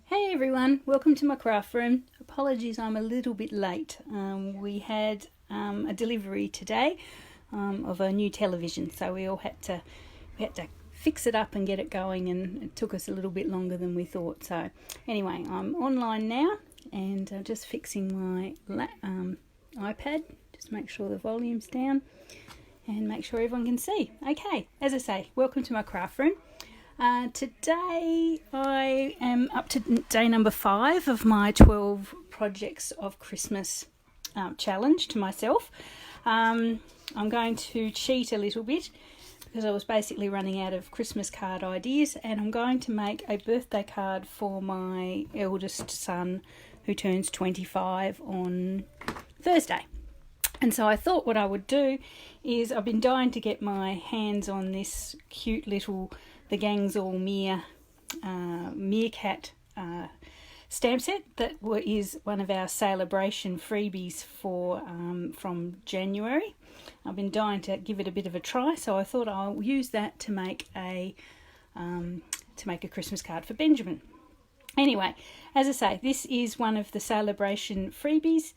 Hey everyone, welcome to my craft room. Apologies I'm a little bit late. We had a delivery today of a new television, so we had to fix it up and get it going, and it took us a little bit longer than we thought. So anyway, I'm online now and just fixing my iPad. Just make sure the volume's down and make sure everyone can see. Okay, as I say, welcome to my craft room. Today I am up to day number 5 of my 12 projects of Christmas challenge to myself. I'm going to cheat a little bit because I was basically running out of Christmas card ideas, and I'm going to make a birthday card for my eldest son who turns 25 on Thursday. And so I thought what I would do is, I've been dying to get my hands on this cute little The Gang's All Meer meerkat stamp set that is one of our SaleABration freebies for from January. I've been dying to give it a bit of a try, so I thought I'll use that to make a Christmas card for Benjamin. Anyway, as I say, this is one of the SaleABration freebies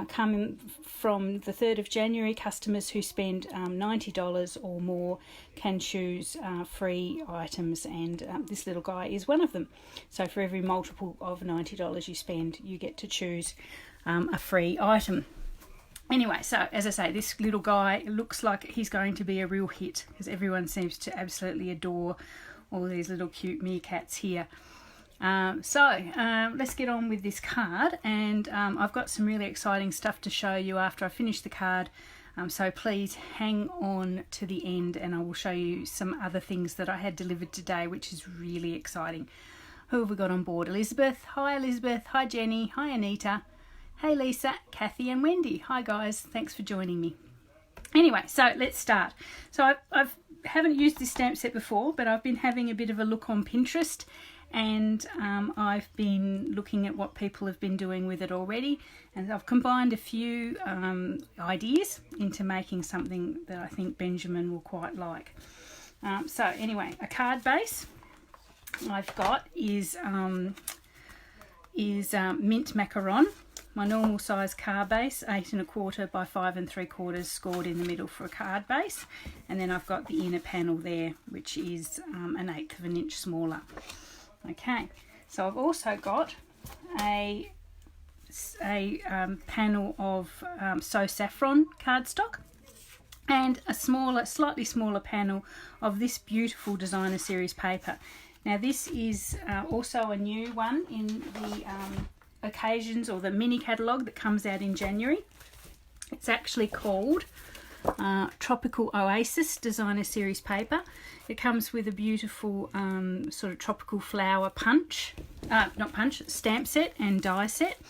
coming from the 3rd of January. Customers who spend $90 or more can choose free items, and this little guy is one of them. So for every multiple of $90 you spend, you get to choose a free item. Anyway, so as I say, this little guy looks like he's going to be a real hit because everyone seems to absolutely adore all these little cute meerkats here. Let's get on with this card, and I've got some really exciting stuff to show you after I finish the card, so please hang on to the end and I will show you some other things that I had delivered today, which is really exciting. Who have we got on board? Elizabeth. Hi Elizabeth. Hi Jenny. Hi Anita. Hey Lisa, Kathy and Wendy. Hi guys, thanks for joining me. Anyway, so let's start. So I haven't used this stamp set before, but I've been having a bit of a look on Pinterest, and I've been looking at what people have been doing with it already, and I've combined a few ideas into making something that I think Benjamin will quite like. So anyway, a card base I've got is mint macaron. My normal size card base, 8 1/4 by 5 3/4, scored in the middle for a card base, and then I've got the inner panel there, which is 1/8 of an inch smaller. Okay, so I've also got a panel of So Saffron cardstock, and a slightly smaller panel of this beautiful designer series paper. Now this is also a new one in the occasions or the mini catalogue that comes out in January. It's actually called Tropical Oasis Designer Series paper. It comes with a beautiful sort of tropical flower stamp set and die set,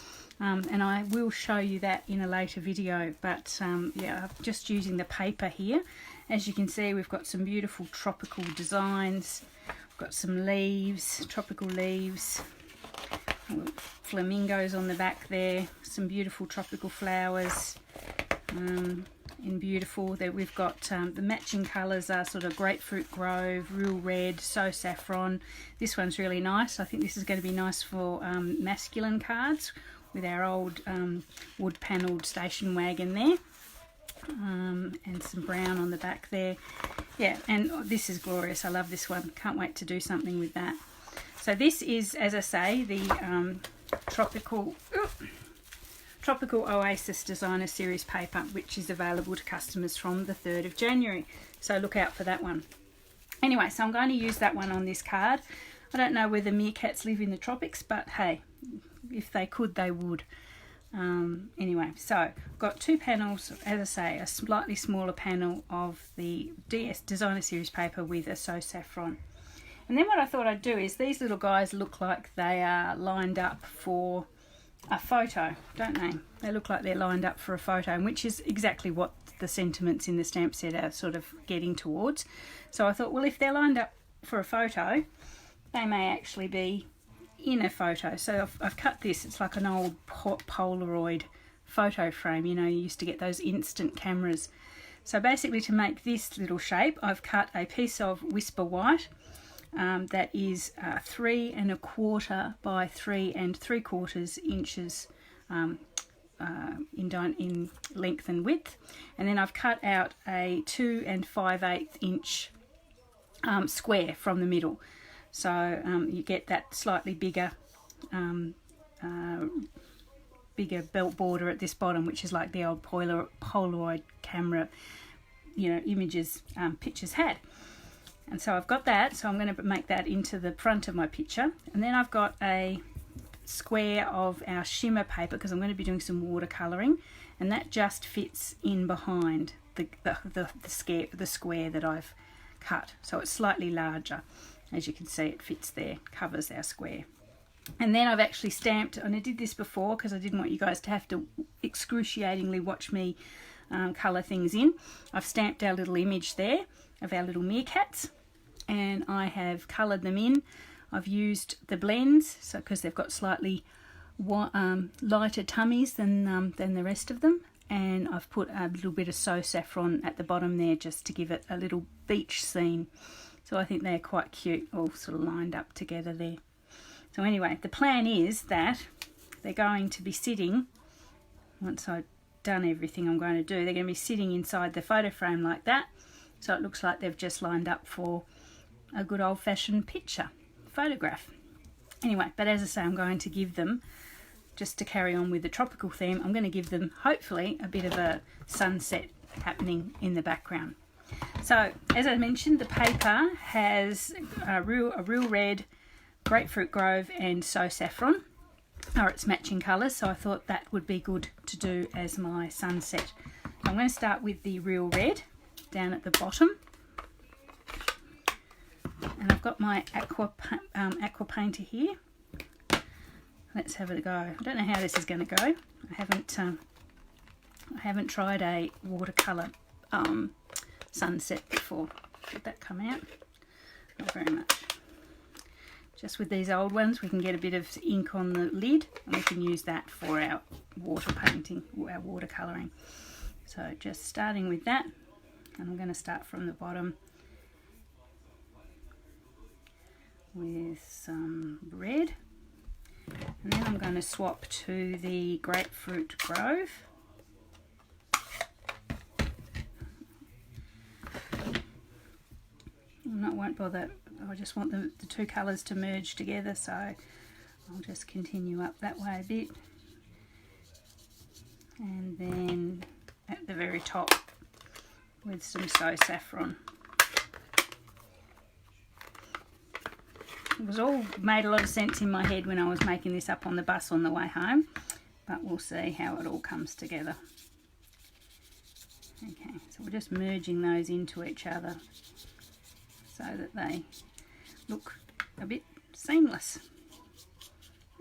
and I will show you that in a later video, but yeah, I'm just using the paper here. As you can see, we've got some beautiful tropical designs. We've got some leaves, tropical leaves, flamingos on the back there, some beautiful tropical flowers, in beautiful there. We've got the matching colours are sort of Grapefruit Grove, Real Red, So Saffron. This one's really nice. I think this is going to be nice for masculine cards with our old wood panelled station wagon there, and some brown on the back there. Yeah, and this is glorious. I love this one. Can't wait to do something with that. So this is, as I say, the Tropical Oasis Designer Series paper, which is available to customers from the 3rd of January. So look out for that one. Anyway, so I'm going to use that one on this card. I don't know whether meerkats live in the tropics, but hey, if they could, they would. Anyway, so I've got 2 panels, as I say, a slightly smaller panel of the DS Designer Series paper with a So Saffron. And then what I thought I'd do is, these little guys look like they are lined up for a photo, don't they? They look like they're lined up for a photo, and which is exactly what the sentiments in the stamp set are sort of getting towards. So I thought, well, if they're lined up for a photo, they may actually be in a photo. So I've cut this. It's like an old Polaroid photo frame. You know, you used to get those instant cameras. So basically, to make this little shape, I've cut a piece of Whisper White, that is 3 1/4 by 3 3/4 inches in length and width, and then I've cut out a 2 5/8 inch square from the middle, so you get that slightly bigger belt border at this bottom, which is like the old Polaroid camera, images pictures had. And so I've got that, so I'm going to make that into the front of my picture. And then I've got a square of our shimmer paper, because I'm going to be doing some watercolouring, and that just fits in behind the square that I've cut. So it's slightly larger. As you can see, it fits there, covers our square. And then I've actually stamped, and I did this before because I didn't want you guys to have to excruciatingly watch me colour things in. I've stamped our little image there of our little meerkats, and I have coloured them in. I've used the blends, so because they've got slightly lighter tummies than the rest of them, and I've put a little bit of saffron at the bottom there just to give it a little beach scene. So I think they're quite cute, all sort of lined up together there. So anyway, the plan is that they're going to be sitting, once I've done everything I'm going to do, they're going to be sitting inside the photo frame like that. So it looks like they've just lined up for a good old-fashioned picture, photograph. Anyway, but as I say, I'm going to give them, just to carry on with the tropical theme, I'm going to give them hopefully a bit of a sunset happening in the background. So as I mentioned, the paper has a real red, grapefruit grove and saffron are its matching colours, so I thought that would be good to do as my sunset. So I'm going to start with the real red down at the bottom, and I've got my aqua painter here. Let's have a go. I don't know how this is going to go. I haven't tried a watercolour sunset before. Did that come out? Not very much. Just with these old ones, we can get a bit of ink on the lid, and we can use that for our water painting, our watercolouring. So just starting with that, and I'm going to start from the bottom with some red, and then I'm going to swap to the grapefruit grove. I won't bother, I just want the two colours to merge together, so I'll just continue up that way a bit, and then at the very top with some saffron. It was all made a lot of sense in my head when I was making this up on the bus on the way home, but we'll see how it all comes together. Okay, so we're just merging those into each other so that they look a bit seamless.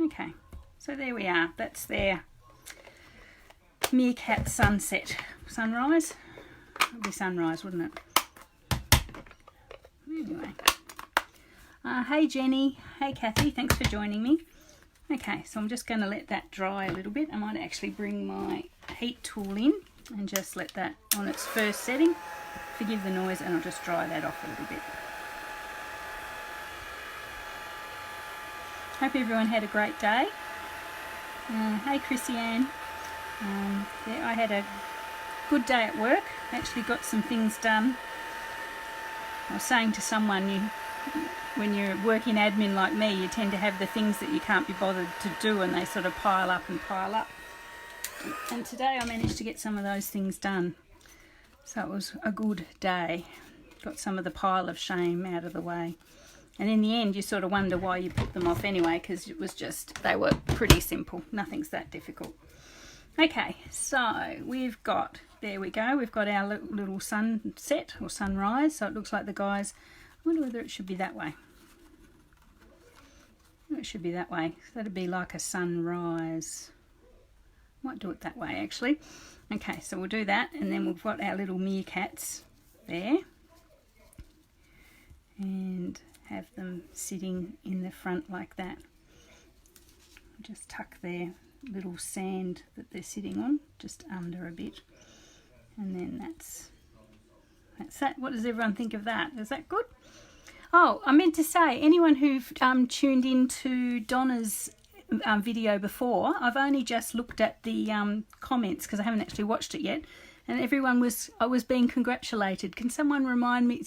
Okay, so there we are. That's their meerkat sunrise. It would be sunrise, wouldn't it? Anyway. Hey Jenny, hey Kathy, thanks for joining me. Okay, so I'm just going to let that dry a little bit. I might actually bring my heat tool in and just let that on its first setting. Forgive the noise, and I'll just dry that off a little bit. Hope everyone had a great day. Hey Chrissy Ann. Yeah, I had a good day at work. Actually got some things done. I was saying to someone, when you're working admin like me, you tend to have the things that you can't be bothered to do, and they sort of pile up and pile up. And today I managed to get some of those things done. So it was a good day. Got some of the pile of shame out of the way. And in the end, you sort of wonder why you put them off anyway, because it was just, they were pretty simple. Nothing's that difficult. Okay, so we've got, there we go, we've got our little sunset or sunrise. So it looks like the guys, I wonder whether it should be that way. It should be that way. That'd be like a sunrise. Might do it that way actually. Okay, so we'll do that, and then we've got our little meerkats there. And have them sitting in the front like that. Just tuck their little sand that they're sitting on just under a bit, and then that's that. What does everyone think of that? Is that good? Oh, I meant to say, anyone who tuned into Donna's video before, I've only just looked at the comments because I haven't actually watched it yet, and I was being congratulated. Can someone remind me,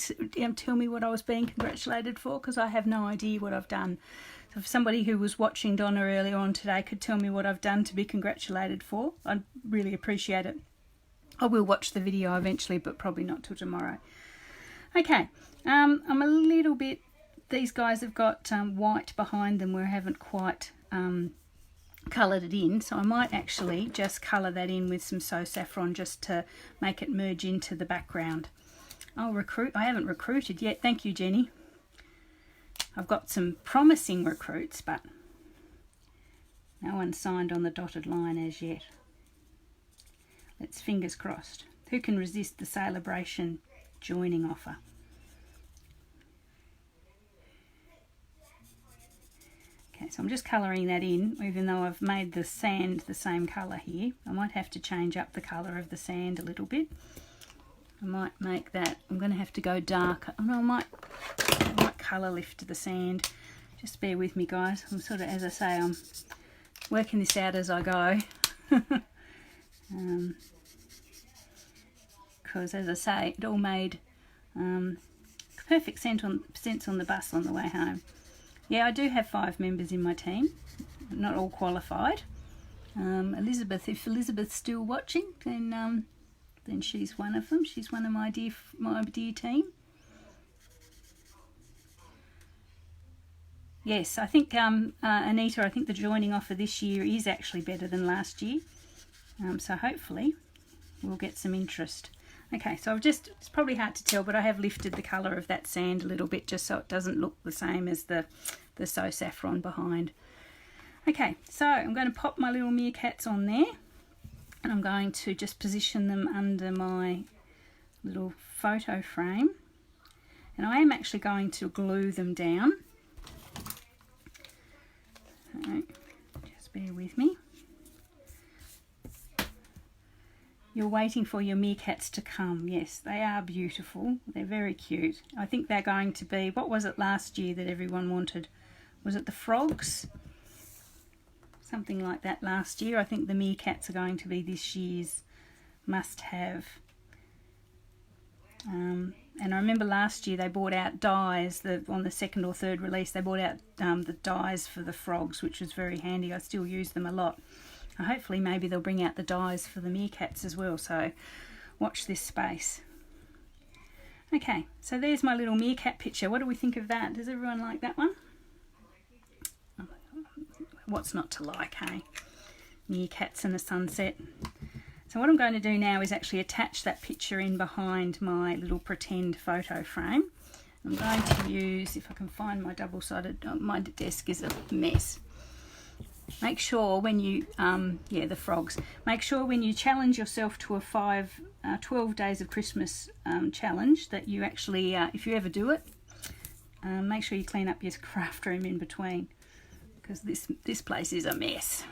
tell me what I was being congratulated for? Because I have no idea what I've done. So if somebody who was watching Donna earlier on today could tell me what I've done to be congratulated for, I'd really appreciate it. I will watch the video eventually, but probably not till tomorrow. Okay, I'm a little bit, these guys have got white behind them where I haven't quite coloured it in, so I might actually just colour that in with some SaleABration just to make it merge into the background. I haven't recruited yet. Thank you, Jenny. I've got some promising recruits, but no one's signed on the dotted line as yet. Let's fingers crossed. Who can resist the SaleABration joining offer? Okay, so I'm just colouring that in, even though I've made the sand the same colour here. I might have to change up the colour of the sand a little bit. I might make that, I'm going to have to go darker. Oh, no, I might colour lift the sand. Just bear with me, guys. I'm sort of, as I say, I'm working this out as I go. Because, as I say, it all made perfect sense on the bus on the way home. Yeah, I do have 5 members in my team, not all qualified. Elizabeth, if Elizabeth's still watching, then she's one of them. She's one of my dear team. Yes, I think Anita, I think the joining offer this year is actually better than last year. So hopefully we'll get some interest. Okay, so it's probably hard to tell, but I have lifted the colour of that sand a little bit just so it doesn't look the same as the SaleABration behind. Okay, so I'm going to pop my little meerkats on there, and I'm going to just position them under my little photo frame, and I am actually going to glue them down. So just bear with me. You're waiting for your meerkats to come. Yes, they are beautiful. They're very cute. I think they're going to be, what was it last year that everyone wanted? Was it the frogs? Something like that last year. I think the meerkats are going to be this year's must-have. And I remember last year they brought out dyes. On the second or third release, they brought out the dyes for the frogs, which was very handy. I still use them a lot. Hopefully maybe they'll bring out the dyes for the meerkats as well, so watch this space. Okay, so there's my little meerkat picture. What do we think of that? Does everyone like that one? What's not to like, hey? Meerkats and a sunset. So what I'm going to do now is actually attach that picture in behind my little pretend photo frame. I'm going to use, if I can find my double-sided, my desk is a mess. Make sure when you, the frogs, make sure when you challenge yourself to a 12 days of Christmas challenge that you actually, if you ever do it, make sure you clean up your craft room in between, because this place is a mess.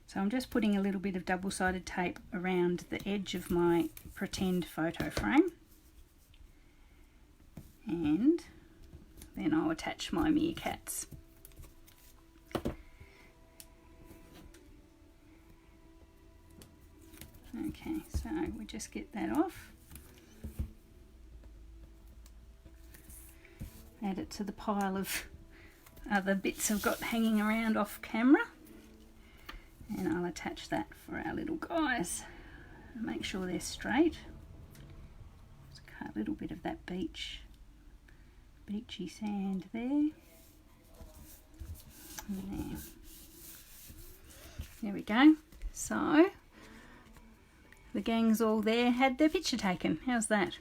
So I'm just putting a little bit of double-sided tape around the edge of my pretend photo frame, and then I'll attach my meerkats. Okay, so we just get that off. Add it to the pile of other bits I've got hanging around off camera. And I'll attach that for our little guys. Make sure they're straight. Just cut a little bit of that beachy sand there. And there we go. So the gang's all there, had their picture taken. How's that?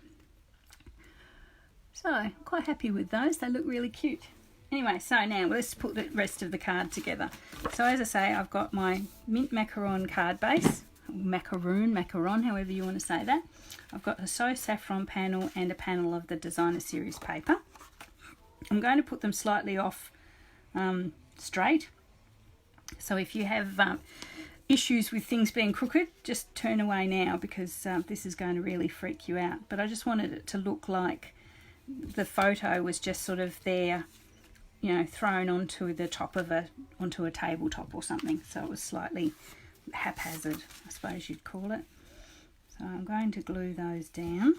So, quite happy with those. They look really cute. Anyway, so now let's put the rest of the card together. So as I say, I've got my mint macaron card base, macaron, however you want to say that. I've got a SaleABration panel and a panel of the designer series paper. I'm going to put them slightly off straight. So if you have issues with things being crooked, just turn away now, because this is going to really freak you out. But I just wanted it to look like the photo was just sort of there, you know, thrown onto the top of onto a tabletop or something. So it was slightly haphazard, I suppose you'd call it. So I'm going to glue those down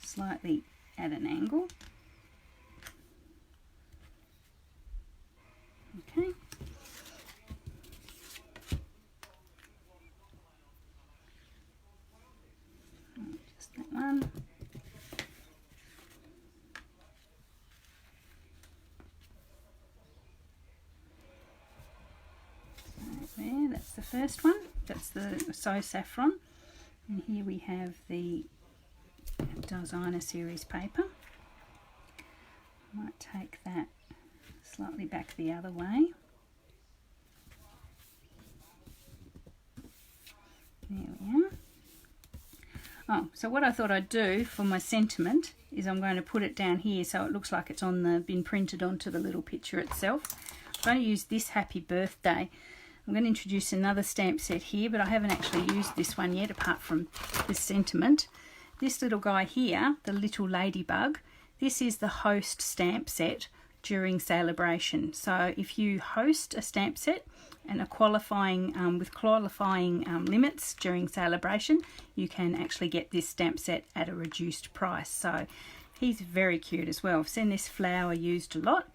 slightly at an angle. Okay. Just that one. There, that's the first one. That's the So Saffron. And here we have the Designer Series paper. I might take that slightly back the other way. There we are. Oh, so what I thought I'd do for my sentiment is I'm going to put it down here so it looks like it's been printed onto the little picture itself. I'm going to use this Happy Birthday. I'm going to introduce another stamp set here, but I haven't actually used this one yet apart from this sentiment. This little guy here, the little ladybug, this is the host stamp set during SaleABration. So if you host a stamp set and are qualifying with qualifying limits during SaleABration, you can actually get this stamp set at a reduced price. So he's very cute as well. I've seen this flower used a lot.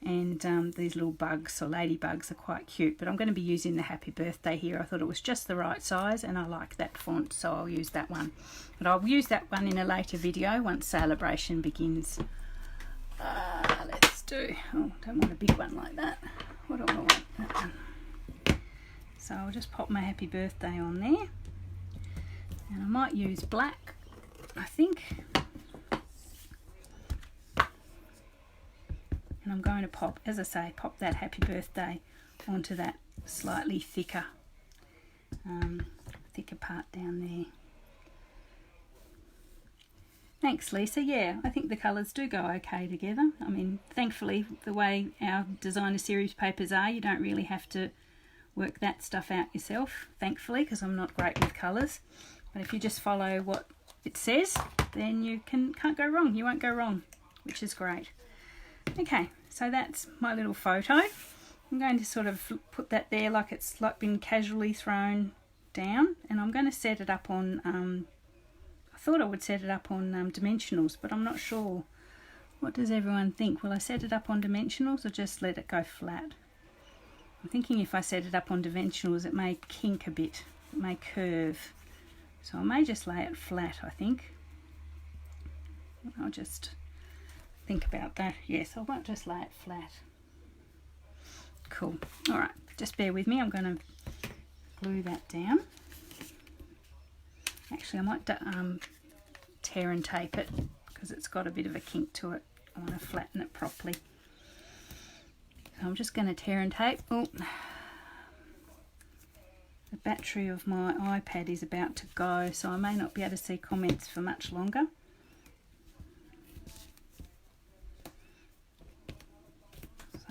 And these little bugs or ladybugs are quite cute, but I'm going to be using the Happy Birthday here. I thought it was just the right size and I like that font, so I'll use that one. But I'll use that one in a later video once SaleABration begins. Let's do, oh, don't want a big one like that. What do I want? That one. So I'll just pop my Happy Birthday on there. And I might use black, I think. And I'm going to pop, as I say, pop that Happy Birthday onto that slightly thicker part down there. Thanks, Lisa. Yeah, I think the colours do go okay together. I mean, thankfully, the way our Designer Series papers are, you don't really have to work that stuff out yourself, thankfully, because I'm not great with colours. But if you just follow what it says, then you can't go wrong. You won't go wrong, which is great. Okay, so that's my little photo. I'm going to sort of put that there like it's like been casually thrown down, and I'm going to set it up on, I thought I would set it up on dimensionals, but I'm not sure. What does everyone think? Will I set it up on dimensionals or just let it go flat? I'm thinking if I set it up on dimensionals it may kink a bit, it may curve. So I may just lay it flat, I think. I'll just think about that. Yes, I won't just lay it flat. Cool. All right, just bear with me. I'm going to glue that down. Actually, I might tear and tape it because it's got a bit of a kink to it. I want to flatten it properly. So I'm just going to tear and tape. Oh, the battery of my iPad is about to go, so I may not be able to see comments for much longer.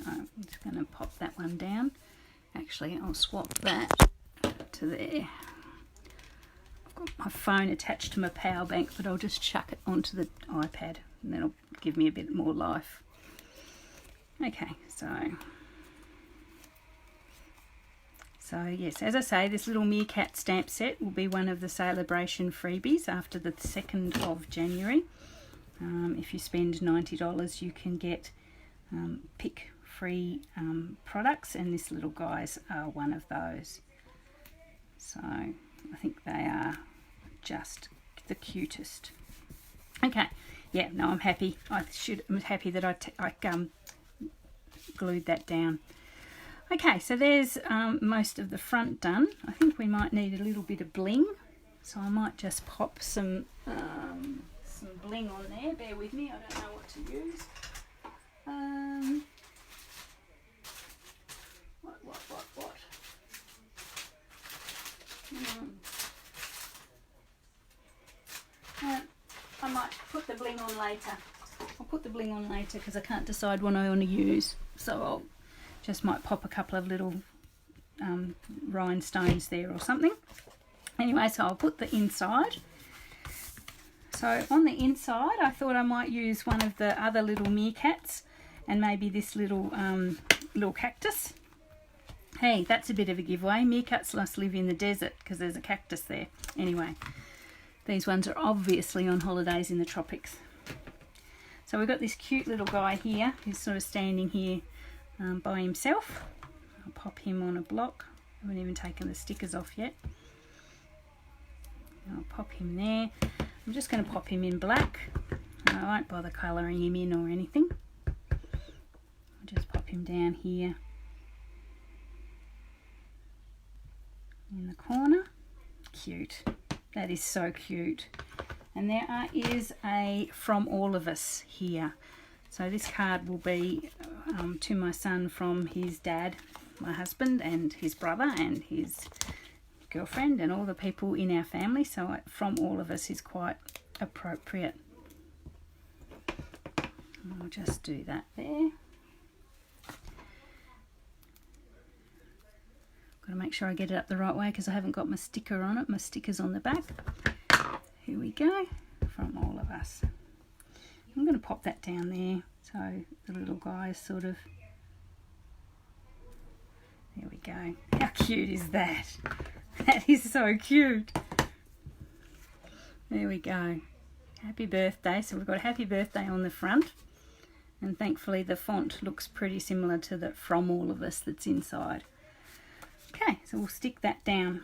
I'm just going to pop that one down. Actually, I'll swap that to there. I've got my phone attached to my power bank, but I'll just chuck it onto the iPad and then it'll give me a bit more life. Okay, so yes, as I say, this little meerkat stamp set will be one of the SaleABration freebies after the 2nd of January. If you spend $90, you can get pick free products, and this little guys are one of those. So I think they are just the cutest. Okay, yeah, no, I'm happy. I'm happy that I glued that down. Okay, so there's most of the front done. I think we might need a little bit of bling, so I might just pop some bling on there. Bear with me, I don't know what to use. What? I might put the bling on later. I'll put the bling on later because I can't decide what I want to use. So I'll just might pop a couple of little rhinestones there or something. Anyway, so I'll put the inside. So on the inside, I thought I might use one of the other little meerkats and maybe this little little cactus. Hey, that's a bit of a giveaway. Meerkats must live in the desert because there's a cactus there. Anyway, these ones are obviously on holidays in the tropics. So we've got this cute little guy here who's sort of standing here by himself. I'll pop him on a block. I haven't even taken the stickers off yet. I'll pop him there. I'm just going to pop him in black. I won't bother colouring him in or anything. I'll just pop him down here in the corner. Cute. That is so cute. And there is a from all of us here. So this card will be to my son from his dad, my husband, and his brother and his girlfriend and all the people in our family. So from all of us is quite appropriate. I'll just do that there. Got to make sure I get it up the right way because I haven't got my sticker on it. My sticker's on the back. Here we go, from all of us. I'm going to pop that down there so the little guy is sort of, there we go. How cute is that? That is so cute. There we go. Happy birthday. So we've got happy birthday on the front, and thankfully the font looks pretty similar to the from all of us that's inside. Okay, so we'll stick that down,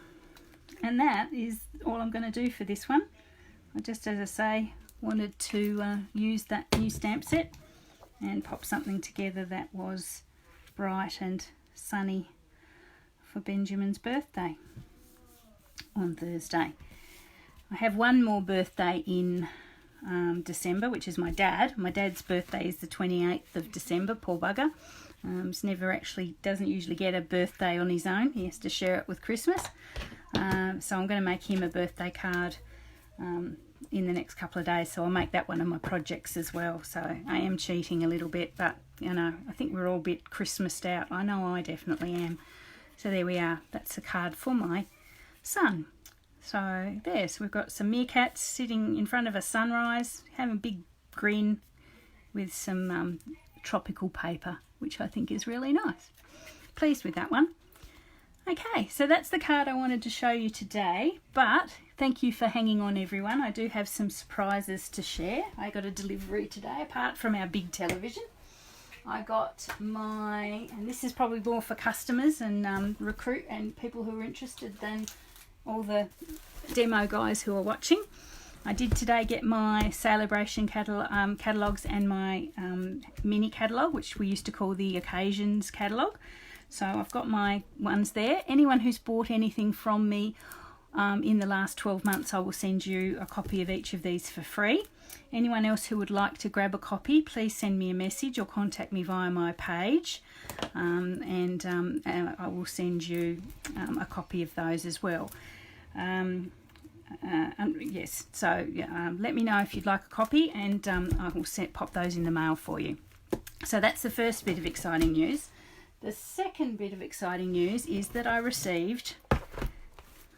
and that is all I'm going to do for this one. I just, as I say, wanted to use that new stamp set and pop something together that was bright and sunny for Benjamin's birthday on Thursday. I have one more birthday in December, which is my dad. My dad's birthday is the 28th of December, poor bugger. Doesn't usually get a birthday on his own. He has to share it with Christmas. So I'm going to make him a birthday card in the next couple of days. So I'll make that one of my projects as well. So I am cheating a little bit, but you know, I think we're all a bit Christmased out. I know I definitely am. So there we are. That's a card for my son. So there, so we've got some meerkats sitting in front of a sunrise, having a big grin with some tropical paper, which I think is really nice. Pleased with that one. Okay, so that's the card I wanted to show you today, but thank you for hanging on, everyone. I do have some surprises to share. I got a delivery today, apart from our big television. I got and this is probably more for customers and recruit and people who are interested than all the demo guys who are watching. I did today get my SaleABration catalogues and my mini catalogue, which we used to call the Occasions catalogue. So I've got my ones there. Anyone who's bought anything from me in the last 12 months, I will send you a copy of each of these for free. Anyone else who would like to grab a copy, please send me a message or contact me via my page, and I will send you a copy of those as well. Yes, so let me know if you'd like a copy, and I will pop those in the mail for you. So that's the first bit of exciting news. The second bit of exciting news is that I received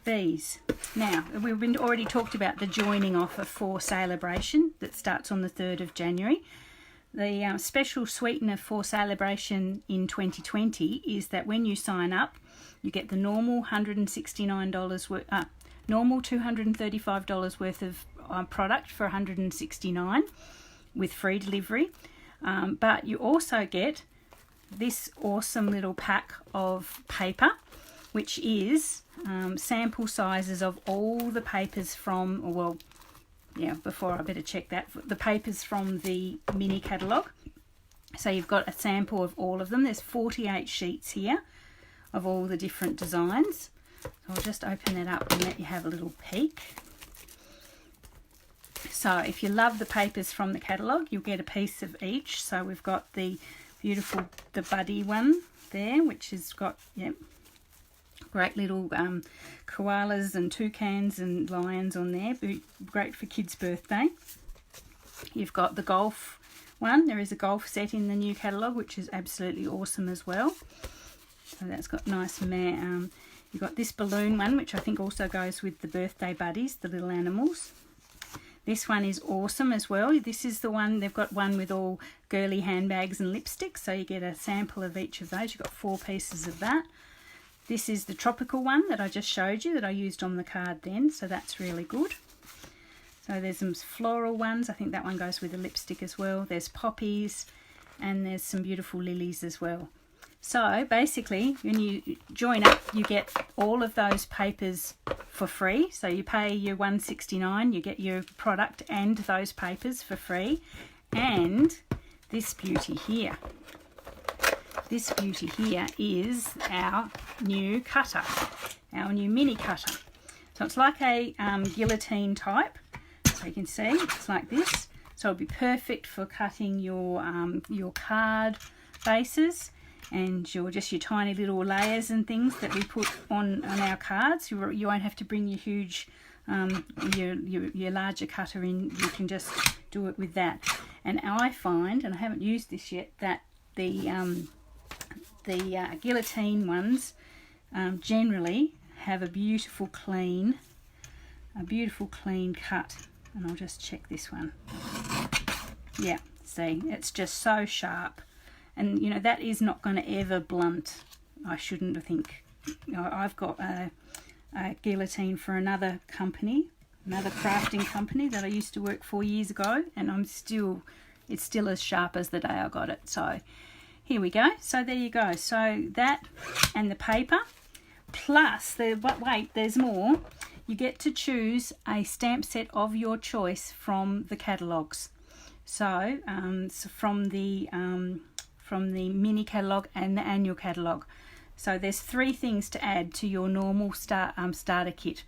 these. Now, we've already talked about the joining offer for SaleABration that starts on the 3rd of January. The special sweetener for SaleABration in 2020 is that when you sign up, you get the normal $169 normal $235 worth of product for $169 with free delivery, but you also get this awesome little pack of paper, which is sample sizes of all the papers from, before I better check that, the papers from the mini catalogue. So you've got a sample of all of them. There's 48 sheets here of all the different designs. So I'll just open it up and let you have a little peek. So if you love the papers from the catalogue, you'll get a piece of each. So we've got the beautiful, the Buddy one there, which has got, great little koalas and toucans and lions on there. Great for kids' birthday. You've got the golf one. There is a golf set in the new catalogue, which is absolutely awesome as well. So that's got nice, you've got this balloon one, which I think also goes with the birthday buddies, the little animals. This one is awesome as well. This is the one, they've got one with all girly handbags and lipsticks, so you get a sample of each of those. You've got 4 pieces of that. This is the tropical one that I just showed you that I used on the card then, so that's really good. So there's some floral ones. I think that one goes with the lipstick as well. There's poppies and there's some beautiful lilies as well. So basically, when you join up, you get all of those papers for free. So you pay your $1.69, you get your product and those papers for free. And this beauty here. This beauty here is our new cutter, our new mini cutter. So it's like a guillotine type. So you can see it's like this. So it'll be perfect for cutting your card bases and your tiny little layers and things that we put on our cards. You won't have to bring your huge your larger cutter in. You can just do it with that. And I find, and I haven't used this yet, that the guillotine ones generally have a beautiful clean cut. And I'll just check this one. Yeah, see, it's just so sharp. And, you know, that is not going to ever blunt, I shouldn't think. You know, I've got a guillotine for another company, another crafting company that I used to work for years ago, and it's still as sharp as the day I got it. So here we go. So there you go. So that and the paper, plus, wait, there's more. You get to choose a stamp set of your choice from the catalogues. So, from the mini catalogue and the annual catalogue. So there's 3 things to add to your normal starter kit.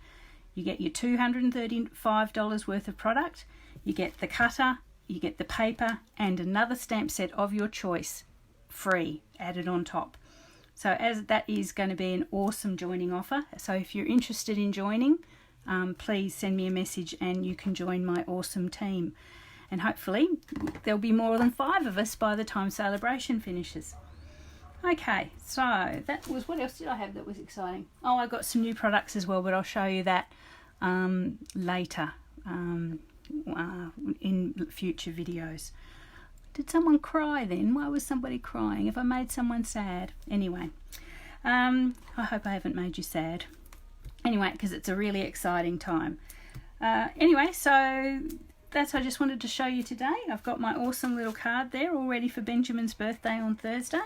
You get your $235 worth of product. You get the cutter. You get the paper and another stamp set of your choice, free, added on top. So as that is going to be an awesome joining offer. So if you're interested in joining, please send me a message and you can join my awesome team. And hopefully there'll be more than 5 of us by the time SaleABration finishes. Okay, so that was, what else did I have that was exciting? Oh, I got some new products as well, but I'll show you that later in future videos. Did someone cry then? Why was somebody crying? Have I made someone sad? Anyway, I hope I haven't made you sad. Anyway, because it's a really exciting time. Anyway, so that's what I just wanted to show you today. I've got my awesome little card there all ready for Benjamin's birthday on Thursday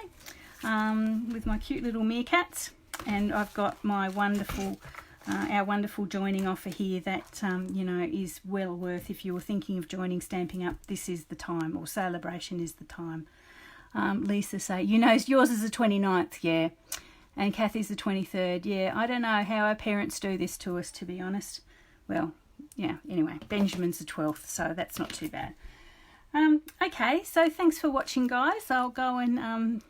with my cute little meerkats. And I've got my wonderful, our wonderful joining offer here that, you know, is well worth, if you were thinking of joining Stamping Up, this is the time, or SaleABration is the time. Lisa say, you know, yours is the 29th, yeah. And Kathy's the 23rd, yeah. I don't know how our parents do this to us, to be honest. Well, yeah, anyway, Benjamin's the 12th, so that's not too bad. Okay, so thanks for watching, guys. I'll go and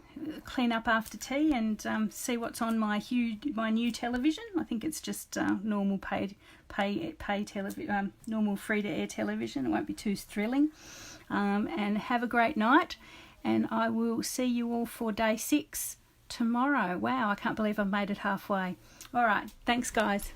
clean up after tea and see what's on my new television. I think it's just normal pay television, normal free-to-air television. It won't be too thrilling. And have a great night, and I will see you all for day 6 tomorrow. Wow, I can't believe I've made it halfway. All right, thanks, guys.